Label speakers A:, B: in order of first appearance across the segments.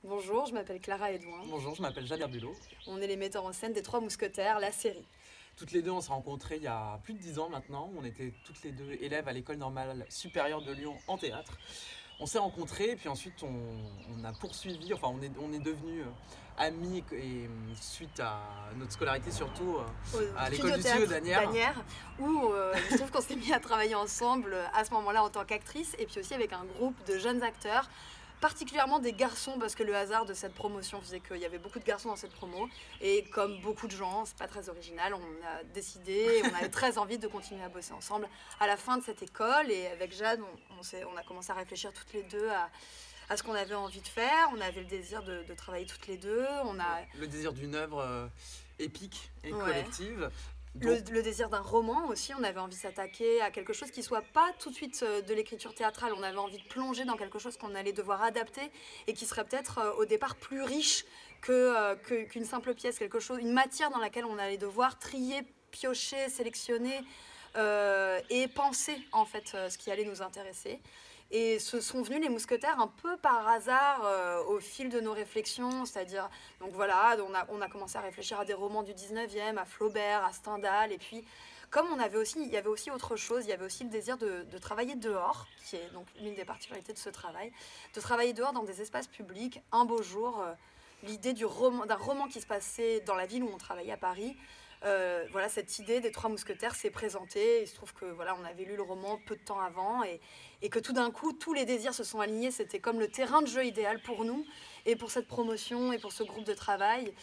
A: Bonjour, je m'appelle Clara Edouin.
B: Bonjour, je m'appelle Jader Bulot.
A: On est les metteurs en scène des Trois Mousquetaires, la série.
B: Toutes les deux, on s'est rencontrées il y a plus de 10 ans maintenant. On était toutes les deux élèves à l'École normale supérieure de Lyon en théâtre. On s'est rencontrés et puis ensuite on a poursuivi, enfin on est devenus amis et suite à notre scolarité surtout à l'École du Studio d'Asnières.
A: Où je trouve qu'on s'est mis à travailler ensemble à ce moment-là en tant qu'actrice et puis aussi avec un groupe de jeunes acteurs, particulièrement des garçons parce que le hasard de cette promotion faisait qu'il y avait beaucoup de garçons dans cette promo et comme beaucoup de gens, c'est pas très original, on a décidé, on avait très envie de continuer à bosser ensemble à la fin de cette école et avec Jade on a commencé à réfléchir toutes les deux à ce qu'on avait envie de faire, on avait le désir de travailler toutes les deux,
B: le désir d'une œuvre épique et collective.
A: Le désir d'un roman aussi, on avait envie de s'attaquer à quelque chose qui soit pas tout de suite de l'écriture théâtrale, on avait envie de plonger dans quelque chose qu'on allait devoir adapter et qui serait peut-être au départ plus riche qu'une simple pièce, une matière dans laquelle on allait devoir trier, piocher, sélectionner et penser en fait ce qui allait nous intéresser. Et se sont venus les mousquetaires un peu par hasard au fil de nos réflexions, c'est-à-dire, donc voilà, on a commencé à réfléchir à des romans du 19e, à Flaubert, à Stendhal, et puis comme il y avait aussi autre chose, il y avait aussi le désir de travailler dehors, qui est donc l'une des particularités de ce travail, de travailler dehors dans des espaces publics, un beau jour, l'idée d'un roman qui se passait dans la ville où on travaillait à Paris. Voilà, cette idée des Trois Mousquetaires s'est présentée. Il se trouve que voilà, on avait lu le roman peu de temps avant et que tout d'un coup, tous les désirs se sont alignés. C'était comme le terrain de jeu idéal pour nous et pour cette promotion et pour ce groupe de travail.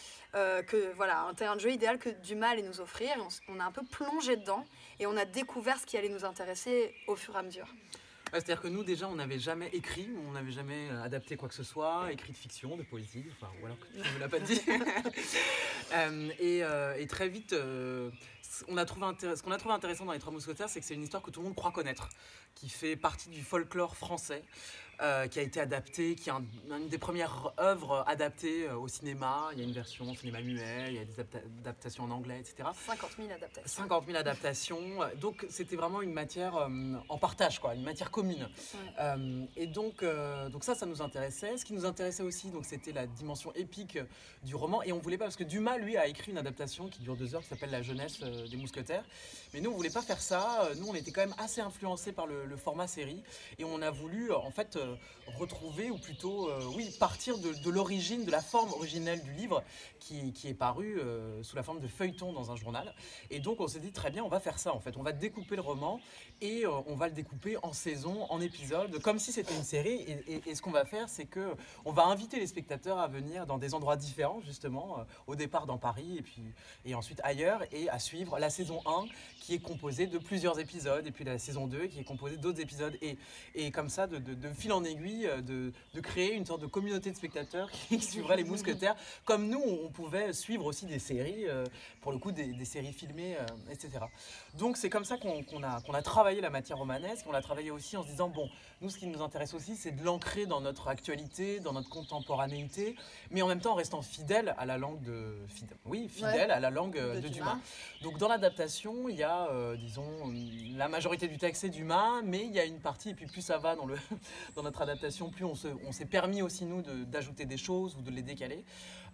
A: Voilà, un terrain de jeu idéal que Dumas allait nous offrir. On a un peu plongé dedans et on a découvert ce qui allait nous intéresser au fur et à mesure.
B: C'est-à-dire que nous, déjà, on n'avait jamais écrit, on n'avait jamais adapté quoi que ce soit, écrit de fiction, de poésie, enfin, ou alors que tu ne me l'as pas dit. Et très vite, ce qu'on a trouvé intéressant dans Les Trois Mousquetaires, c'est que c'est une histoire que tout le monde croit connaître, qui fait partie du folklore français, qui a été adaptée, qui est une des premières œuvres adaptées au cinéma. Il y a une version au cinéma muet, il y a des adaptations en anglais, etc.
A: 50 000 adaptations.
B: 50 000 adaptations. Donc c'était vraiment une matière en partage, quoi, une matière commune. Ouais. Et donc ça nous intéressait. Ce qui nous intéressait aussi, donc, c'était la dimension épique du roman. Et on voulait pas, parce que Dumas, lui, a écrit une adaptation qui dure 2 heures, qui s'appelle La jeunesse des mousquetaires. Mais nous, on voulait pas faire ça. Nous, on était quand même assez influencés par le format série. Et on a voulu, en fait, retrouver, ou plutôt, partir de l'origine, de la forme originelle du livre, qui est paru sous la forme de feuilleton dans un journal. Et donc, on s'est dit, très bien, on va faire ça, en fait. On va découper le roman et on va le découper en saisons, en épisodes, comme si c'était une série. Et ce qu'on va faire, c'est qu'on va inviter les spectateurs à venir dans des endroits différents, justement, au départ dans Paris et ensuite ailleurs, et à suivre la saison 1 qui est composée de plusieurs épisodes, et puis la saison 2 qui est composée d'autres épisodes. Et comme ça, de fil en aiguille, de créer une sorte de communauté de spectateurs qui suivraient les mousquetaires. Comme nous, on pouvait suivre aussi des séries, pour le coup des séries filmées, etc. Donc c'est comme ça qu'on a travaillé la matière romanesque. On l'a travaillé aussi en se disant, bon, nous ce qui nous intéresse aussi, c'est de l'ancrer dans notre actualité, dans notre contemporanéité, mais en même temps en restant fidèle à la langue à la langue de Dumas. Donc dans l'adaptation, il y a, disons, la majorité du texte c'est Dumas, mais il y a une partie, et puis plus ça va dans notre adaptation, plus on s'est permis aussi nous d'ajouter des choses ou de les décaler.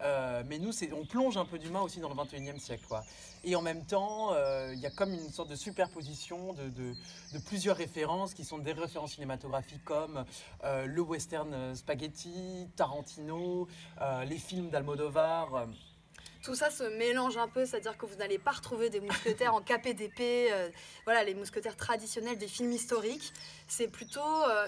B: Mais nous, on plonge un peu Dumas aussi dans le 21e siècle, quoi. Et en même temps, il y a comme une sorte de superposition de plusieurs références qui sont des références cinématographiques comme le western spaghetti, Tarantino, les films d'Almodovar.
A: Tout ça se mélange un peu, c'est-à-dire que vous n'allez pas retrouver des mousquetaires en capé d'épée, voilà, les mousquetaires traditionnels des films historiques. C'est plutôt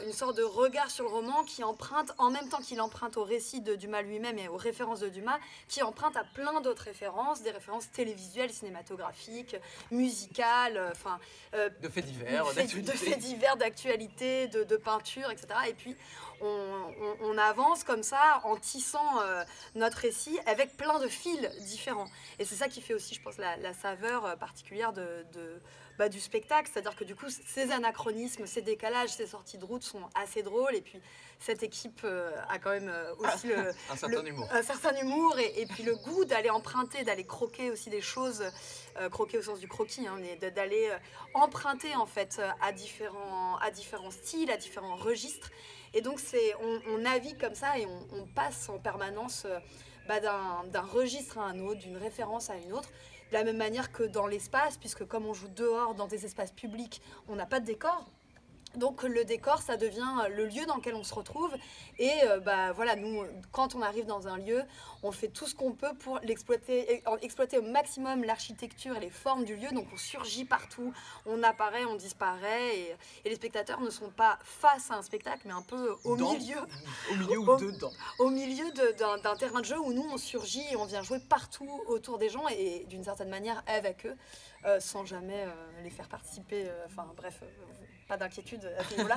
A: une sorte de regard sur le roman qui emprunte, en même temps qu'il emprunte au récit de Dumas lui-même et aux références de Dumas, qui emprunte à plein d'autres références, des références télévisuelles, cinématographiques, musicales,
B: de faits divers, d'actualité.
A: De faits divers, d'actualité, de peinture, etc. Et puis on avance comme ça en tissant notre récit avec plein de fils différents. Et c'est ça qui fait aussi, je pense, la saveur particulière du spectacle. C'est-à-dire que du coup, ces anachronismes, ces décalages, ces sorties de route sont assez drôles. Et puis, cette équipe a quand même aussi
B: un certain humour.
A: Et puis le goût d'aller emprunter, d'aller croquer aussi des choses, croquer au sens du croquis, hein, mais d'aller emprunter en fait à différents styles, à différents registres. Et donc on navigue comme ça et on passe en permanence d'un registre à un autre, d'une référence à une autre. De la même manière que dans l'espace, puisque comme on joue dehors dans des espaces publics, on n'a pas de décor. Donc le décor, ça devient le lieu dans lequel on se retrouve. Et voilà, nous, quand on arrive dans un lieu, on fait tout ce qu'on peut pour exploiter au maximum l'architecture et les formes du lieu. Donc on surgit partout, on apparaît, on disparaît. Et les spectateurs ne sont pas face à un spectacle, mais un peu au milieu.
B: Au milieu ou dedans.
A: Au milieu d'un terrain de jeu où nous, on surgit et on vient jouer partout autour des gens et d'une certaine manière avec eux, sans jamais les faire participer. Pas d'inquiétude à ce niveau-là.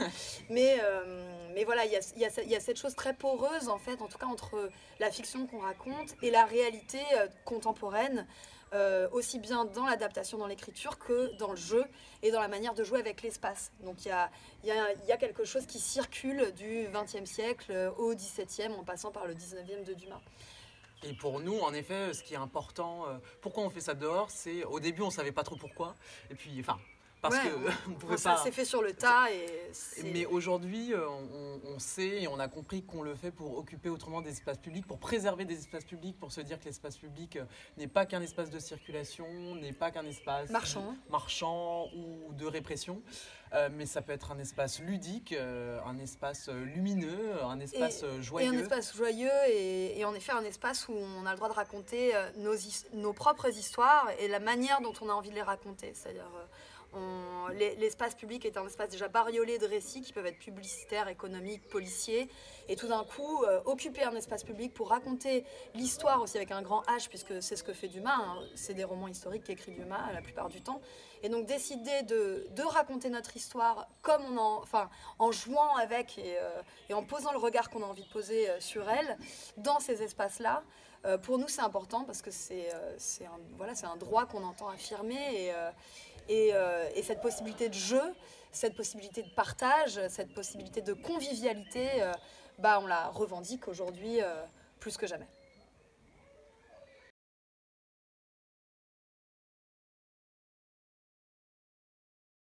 A: mais voilà, il y a cette chose très poreuse, en fait, en tout cas entre la fiction qu'on raconte et la réalité contemporaine, aussi bien dans l'adaptation, dans l'écriture, que dans le jeu et dans la manière de jouer avec l'espace. Donc il y a quelque chose qui circule du XXe siècle au XVIIe, en passant par le XIXe de Dumas.
B: Et pour nous, en effet, ce qui est important, pourquoi on fait ça dehors, c'est au début, on ne savait pas trop pourquoi. Et puis, parce que on pouvait
A: ça
B: pas.
A: s'est fait sur le tas.
B: Mais aujourd'hui, on sait et on a compris qu'on le fait pour occuper autrement des espaces publics, pour préserver des espaces publics, pour se dire que l'espace public n'est pas qu'un espace de circulation, n'est pas qu'un espace marchand ou de répression, mais ça peut être un espace ludique, un espace lumineux, un espace joyeux.
A: Et un espace joyeux et en effet un espace où on a le droit de raconter nos propres histoires et la manière dont on a envie de les raconter. C'est-à-dire l'espace public est un espace déjà bariolé de récits qui peuvent être publicitaires, économiques, policiers. Et tout d'un coup, occuper un espace public pour raconter l'histoire aussi avec un grand H, puisque c'est ce que fait Dumas. Hein. C'est des romans historiques qu'écrit Dumas la plupart du temps. Et donc décider de raconter notre histoire comme en jouant avec et en posant le regard qu'on a envie de poser sur elle dans ces espaces-là. Pour nous, c'est important parce que c'est un droit qu'on entend affirmer et cette possibilité de jeu, cette possibilité de partage, cette possibilité de convivialité, on la revendique aujourd'hui plus que jamais.